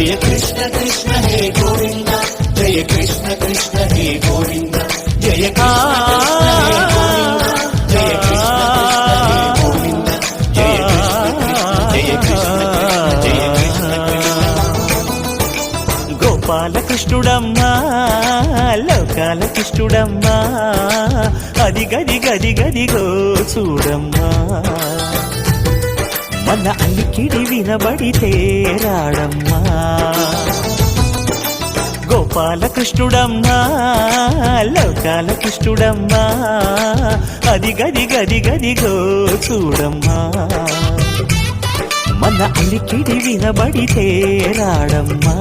జయ కృష్ణ కృష్ణ హే గోవింద జయ కృష్ణ కృష్ణ హే గోవింద జయ గోపాలకృష్ణుడమ్మా లోకాలకృష్ణుడమ్మా అది గది గది గదిగో చూడమ్మా మన అలికిడి వినబడితే రాడమ్మా గోపాలకృష్ణుడమ్మా లోకాలకృష్ణుడమ్మా అది గది గది గదిగో చూడమ్మా మన అలికిడి వినబడితే రాడమ్మా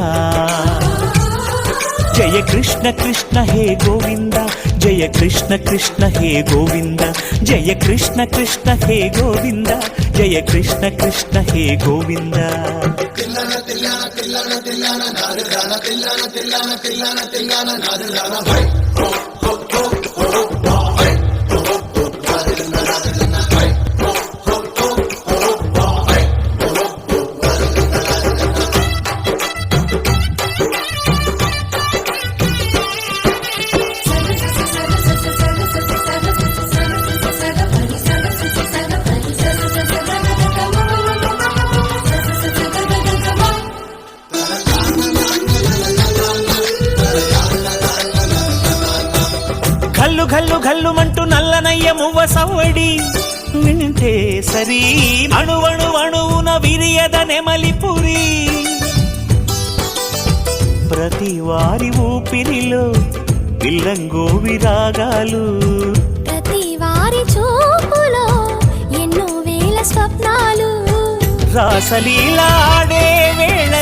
జయ కృష్ణ కృష్ణ హే గోవింద జయ కృష్ణ కృష్ణ హే గోవింద జయ కృష్ణ కృష్ణ హే గోవింద జయ కృష్ణ కృష్ణ హే గోవింద ఘల్లు ఘల్లు ఘల్లుమంటూ నల్లనయ్య మువ్వ సవ్వడి వింటే సరి అణువణు అణువున విరియద నెమలిపురి ప్రతి వారి ఊపిరిలో పిల్లంగో విరాగాలు ప్రతి వారి చూపులో ఎన్నో వేల స్వప్నాలు రాసలీలాడే వేళ